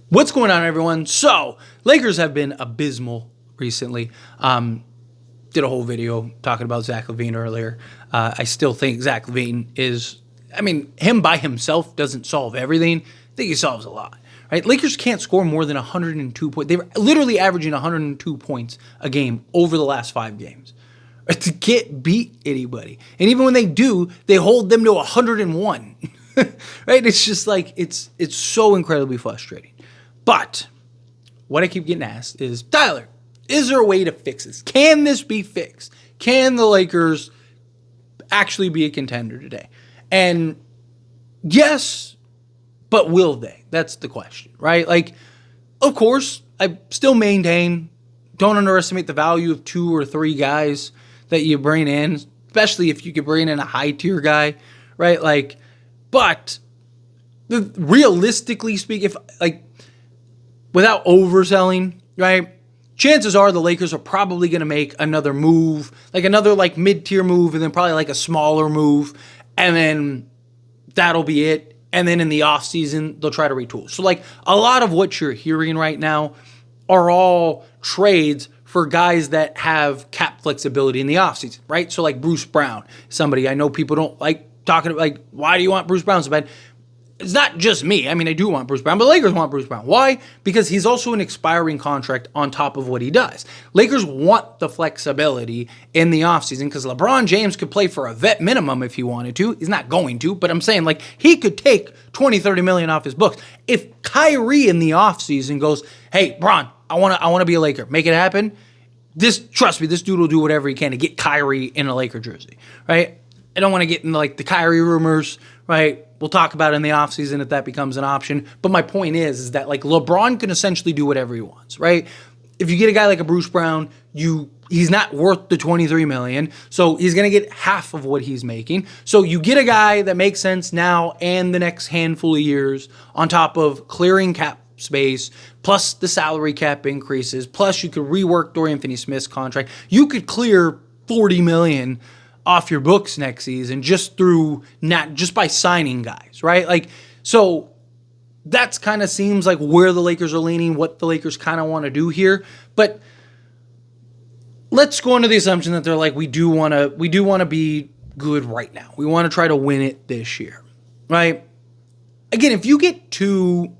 What's going on, everyone? So, Lakers have been abysmal recently. Did a whole video talking about Zach LaVine earlier. I still think Zach LaVine is, him by himself doesn't solve everything. I think he solves a lot, right? Lakers can't score more than 102 points. They were literally averaging 102 points a game over the last 5 games. To get beat anybody. And even when they do, they hold them to 101. Right? It's just like, it's so incredibly frustrating. But what I keep getting asked is, Tyler, is there a way to fix this? Can this be fixed? Can the Lakers actually be a contender today? And yes, but will they? That's the question, right? Like, of course, I still maintain, don't underestimate the value of 2 or 3 guys that you bring in, especially if you could bring in a high-tier guy, right? Like, but realistically speaking, without overselling, right? Chances are the Lakers are probably going to make another move, another mid-tier move, and then probably a smaller move, and then that'll be it. And then in the offseason, they'll try to retool. So a lot of what you're hearing right now are all trades for guys that have cap flexibility in the offseason, right? So Bruce Brown, somebody I know people don't like talking about, why do you want Bruce Brown so bad? It's not just me. I do want Bruce Brown, but Lakers want Bruce Brown. Why? Because he's also an expiring contract on top of what he does. Lakers want the flexibility in the offseason because LeBron James could play for a vet minimum if he wanted to. He's not going to, but I'm saying he could take 20, 30 million off his books. If Kyrie in the offseason goes, hey, Bron, I want to be a Laker. Make it happen. Trust me, this dude will do whatever he can to get Kyrie in a Laker jersey, right? I don't want to get into the Kyrie rumors, right? We'll talk about it in the offseason if that becomes an option. But my point is that LeBron can essentially do whatever he wants, right? If you get a guy like a Bruce Brown, he's not worth the $23 million, so he's going to get half of what he's making. So you get a guy that makes sense now and the next handful of years on top of clearing cap space, plus the salary cap increases, plus you could rework Dorian Finney-Smith's contract. You could clear $40 million off your books next season just by signing guys, right? So that's kind of seems like where the Lakers are leaning, what the Lakers kind of want to do here. But let's go into the assumption that they're we do want to be good right now. We want to try to win it this year, right? Again, if you get 2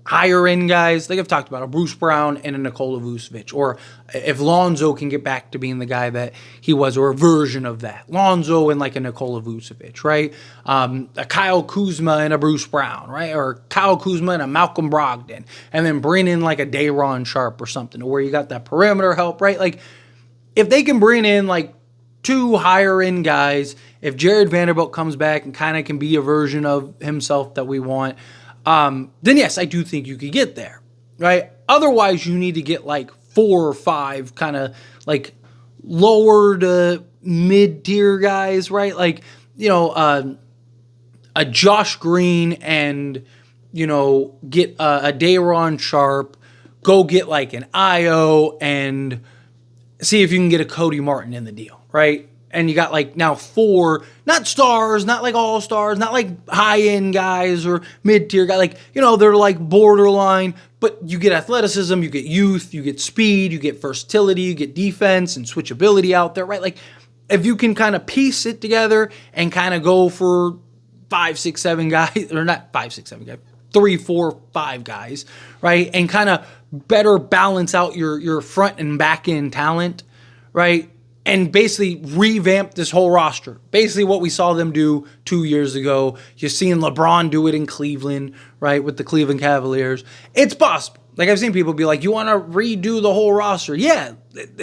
higher end guys, I've talked about a Bruce Brown and a Nikola Vucevic, or if Lonzo can get back to being the guy that he was, or a version of that, Lonzo and a Nikola Vucevic, right? A Kyle Kuzma and a Bruce Brown, right? Or Kyle Kuzma and a Malcolm Brogdon, and then bring in a Day'Ron Sharpe or something to where you got that perimeter help, right? If they can bring in 2 higher end guys, if Jared Vanderbilt comes back and kind of can be a version of himself that we want, then yes, I do think you could get there, right? Otherwise, you need to get 4 or 5 kind of lower to mid-tier guys, right? A Josh Green and, get a Day'Ron Sharpe, go get an Io and see if you can get a Cody Martin in the deal, right? And you got now 4, not stars, not all stars, not high-end guys or mid-tier guys. They're borderline, but you get athleticism, you get youth, you get speed, you get versatility, you get defense and switchability out there, right? If you can kind of piece it together and kind of go for 5, 6, 7 guys, or not 5, 6, 7 guys, 3, 4, 5 guys, right? And kind of better balance out your front and back end talent, right? And basically revamp this whole roster. Basically what we saw them do 2 years ago. You're seeing LeBron do it in Cleveland, right, with the Cleveland Cavaliers. It's possible. I've seen people be you want to redo the whole roster. Yeah,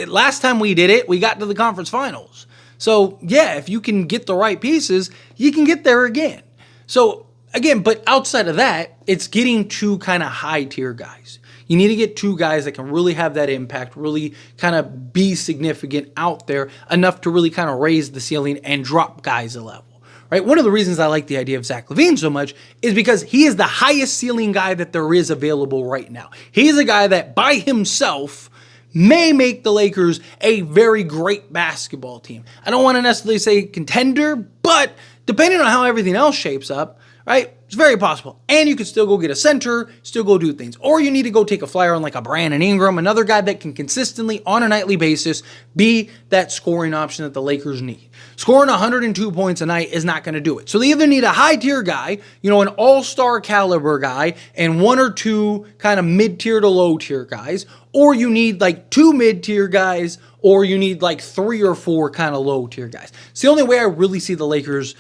last time we did it, we got to the conference finals. So, yeah, if you can get the right pieces, you can get there again. So, again, but outside of that, it's getting 2 kind of high-tier guys. You need to get 2 guys that can really have that impact, really kind of be significant out there enough to really kind of raise the ceiling and drop guys a level, right? One of the reasons I like the idea of Zach LaVine so much is because he is the highest ceiling guy that there is available right now. He's a guy that by himself may make the Lakers a very great basketball team. I don't want to necessarily say contender, but depending on how everything else shapes up, right? It's very possible. And you could still go get a center, still go do things. Or you need to go take a flyer on like a Brandon Ingram, another guy that can consistently, on a nightly basis, be that scoring option that the Lakers need. Scoring 102 points a night is not going to do it. So they either need a high-tier guy, an all-star caliber guy, and one or two kind of mid-tier to low-tier guys, or you need like two mid-tier guys, or you need like three or four kind of low-tier guys. It's the only way I really see the Lakers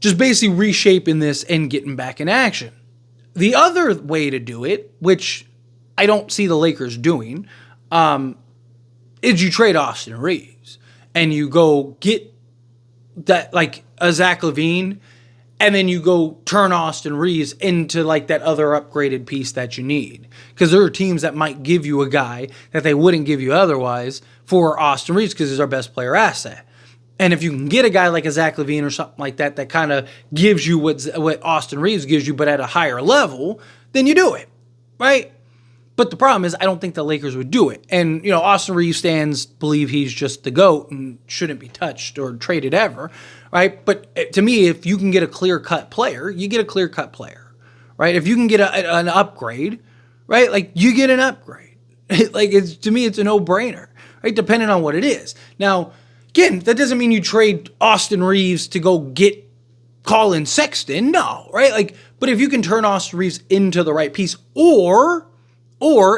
just basically reshaping this and getting back in action. The other way to do it, which I don't see the Lakers doing, is you trade Austin Reaves and you go get that like a Zach LaVine, and then you go turn Austin Reaves into like that other upgraded piece that you need. Because there are teams that might give you a guy that they wouldn't give you otherwise for Austin Reaves because he's our best player asset. And if you can get a guy like a Zach LaVine or something like that that kind of gives you what Austin Reaves gives you but at a higher level, then you do it, right? But the problem is I don't think the Lakers would do it. And, Austin Reaves fans believe he's just the GOAT and shouldn't be touched or traded ever, right? But to me, if you can get a clear-cut player, you get a clear-cut player, right? If you can get an upgrade, right, like you get an upgrade. Like to me, it's a no-brainer, right? Depending on what it is. Now, again, that doesn't mean you trade Austin Reaves to go get Colin Sexton, no, right? But if you can turn Austin Reaves into the right piece, or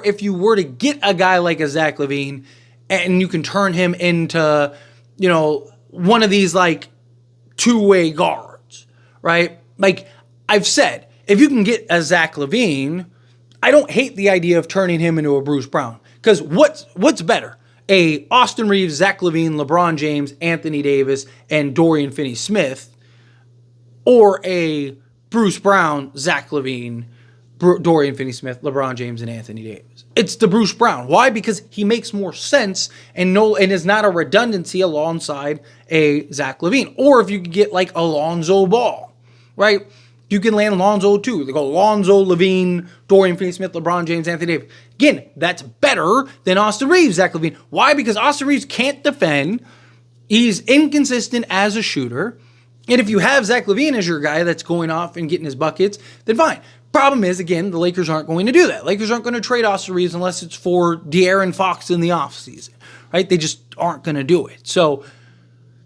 if you were to get a guy like a Zach LaVine and you can turn him into, one of these like two-way guards, right? Like I've said, if you can get a Zach LaVine, I don't hate the idea of turning him into a Bruce Brown. Because what's better? A Austin Reaves, Zach LaVine, LeBron James, Anthony Davis, and Dorian Finney-Smith, or a Bruce Brown, Zach LaVine, Dorian Finney-Smith, LeBron James, and Anthony Davis. It's the Bruce Brown. Why? Because he makes more sense and is not a redundancy alongside a Zach LaVine. Or if you could get like Alonzo Ball, right? You can land Lonzo too. They go Lonzo, LaVine, Dorian Finney-Smith, LeBron James, Anthony Davis. Again, that's better than Austin Reaves, Zach LaVine. Why? Because Austin Reaves can't defend. He's inconsistent as a shooter. And if you have Zach LaVine as your guy that's going off and getting his buckets, then fine. Problem is, again, the Lakers aren't going to do that. Lakers aren't going to trade Austin Reaves unless it's for De'Aaron Fox in the offseason, right? They just aren't going to do it. So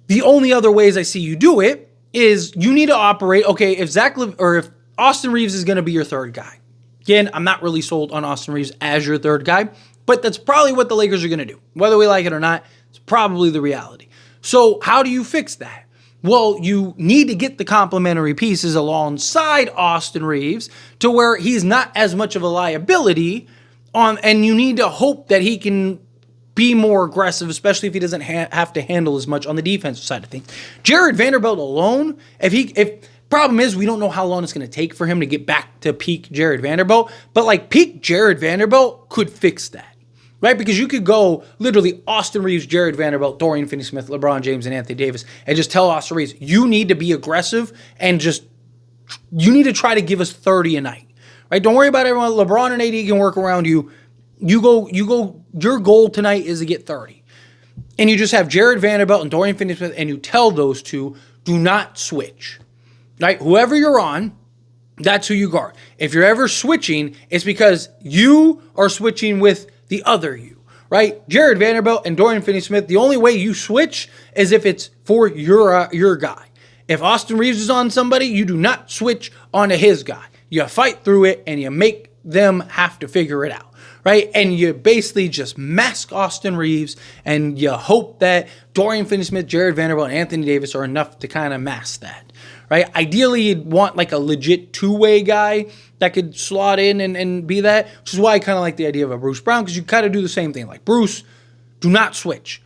the only other ways I see you do it is you need to operate, okay, if Austin Reaves is going to be your third guy. Again, I'm not really sold on Austin Reaves as your third guy, but that's probably what the Lakers are going to do. Whether we like it or not, it's probably the reality. So how do you fix that? Well, you need to get the complementary pieces alongside Austin Reaves to where he's not as much of a liability and you need to hope that he can be more aggressive, especially if he doesn't have to handle as much on the defensive side of things. Jared Vanderbilt alone, problem is we don't know how long it's going to take for him to get back to peak Jared Vanderbilt, but like peak Jared Vanderbilt could fix that. Right? Because you could go literally Austin Reaves, Jared Vanderbilt, Dorian Finney-Smith, LeBron James, and Anthony Davis, and just tell Austin Reaves, you need to be aggressive and you need to try to give us 30 a night. Right? Don't worry about everyone. LeBron and AD can work around you. You go, your goal tonight is to get 30. And you just have Jared Vanderbilt and Dorian Finney-Smith, and you tell those two, do not switch. Right? Whoever you're on, that's who you guard. If you're ever switching, it's because you are switching with the other you, right? Jared Vanderbilt and Dorian Finney-Smith, the only way you switch is if it's for your guy. If Austin Reaves is on somebody, you do not switch onto his guy. You fight through it and you make them have to figure it out, right? And you basically just mask Austin Reaves and you hope that Dorian Finney-Smith, Jared Vanderbilt, and Anthony Davis are enough to kind of mask that, right? Ideally, you'd want like a legit two-way guy that could slot in and be that, which is why I kind of like the idea of a Bruce Brown, because you kind of do the same thing. Like, Bruce, do not switch.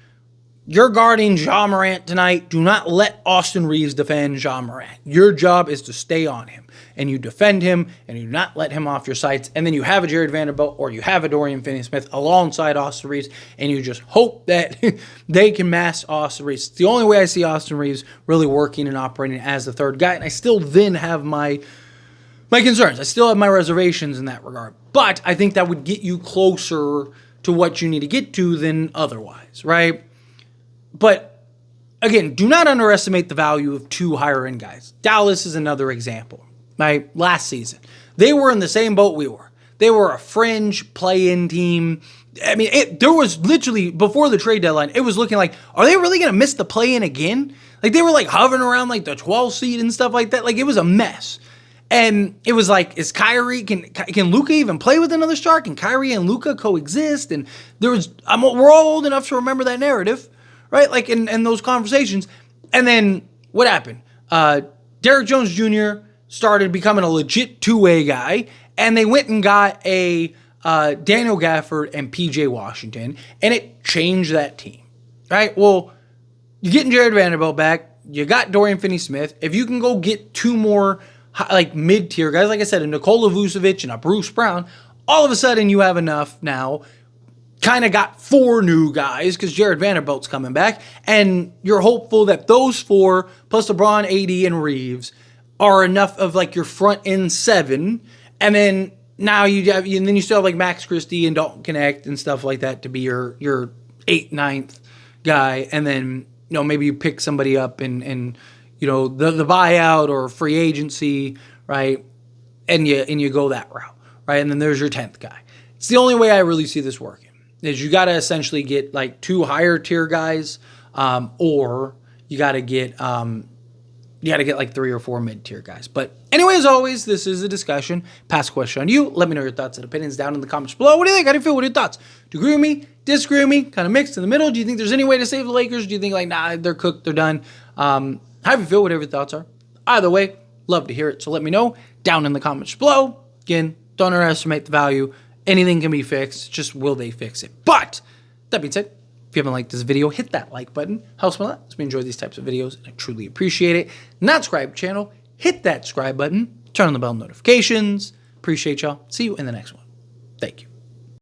You're guarding Ja Morant tonight. Do not let Austin Reaves defend Ja Morant. Your job is to stay on him, and you defend him, and you do not let him off your sights, and then you have a Jared Vanderbilt or you have a Dorian Finney-Smith alongside Austin Reaves, and you just hope that they can mask Austin Reaves. It's the only way I see Austin Reaves really working and operating as the third guy, and I still then have my concerns. I still have my reservations in that regard. But I think that would get you closer to what you need to get to than otherwise, right? But again, do not underestimate the value of two higher end guys. Dallas is another example. right? Last season. They were in the same boat we were. They were a fringe play-in team. I mean, there was literally, before the trade deadline, it was looking like, are they really going to miss the play-in again? Like, they were, like, hovering around, like, the 12th seed and stuff like that. Like, it was a mess. And it was like, is Kyrie, can Luka even play with another star? Can Kyrie and Luka coexist? And we're all old enough to remember that narrative, right? Like, in those conversations. And then, what happened? Derrick Jones Jr. started becoming a legit two-way guy, and they went and got a Daniel Gafford and PJ Washington, and it changed that team, right? Well, you're getting Jared Vanderbilt back. You got Dorian Finney-Smith. If you can go get two more like mid-tier guys, like I said, a Nikola Vucevic and a Bruce Brown, all of a sudden you have enough now. Kind of got four new guys because Jared Vanderbilt's coming back, and you're hopeful that those four plus LeBron, AD, and Reeves are enough of like your front end seven, and then now and then you still have like Max Christie and Dalton Connect and stuff like that to be your 8th, 9th guy, and then maybe you pick somebody up in the buyout or free agency, right? And you go that route, right? And then there's your 10th guy. It's the only way I really see this working. Is you got to essentially get like two higher tier guys, or you got to get like 3 or 4 mid tier guys. But anyway, as always, this is a discussion. Pass a question on you. Let me know your thoughts and opinions down in the comments below. What do you think? How do you feel? What are your thoughts? Do you agree with me? Disagree with me? Kind of mixed in the middle? Do you think there's any way to save the Lakers? Do you think like, nah, they're cooked, they're done? How do you feel? Whatever your thoughts are. Either way, love to hear it. So let me know down in the comments below. Again, don't underestimate the value. Anything can be fixed, just will they fix it? But that being said, if you haven't liked this video, hit that like button. Helps me a lot. Let me enjoy these types of videos, and I truly appreciate it. Not subscribe to the channel, hit that subscribe button, turn on the bell notifications. Appreciate y'all. See you in the next one. Thank you.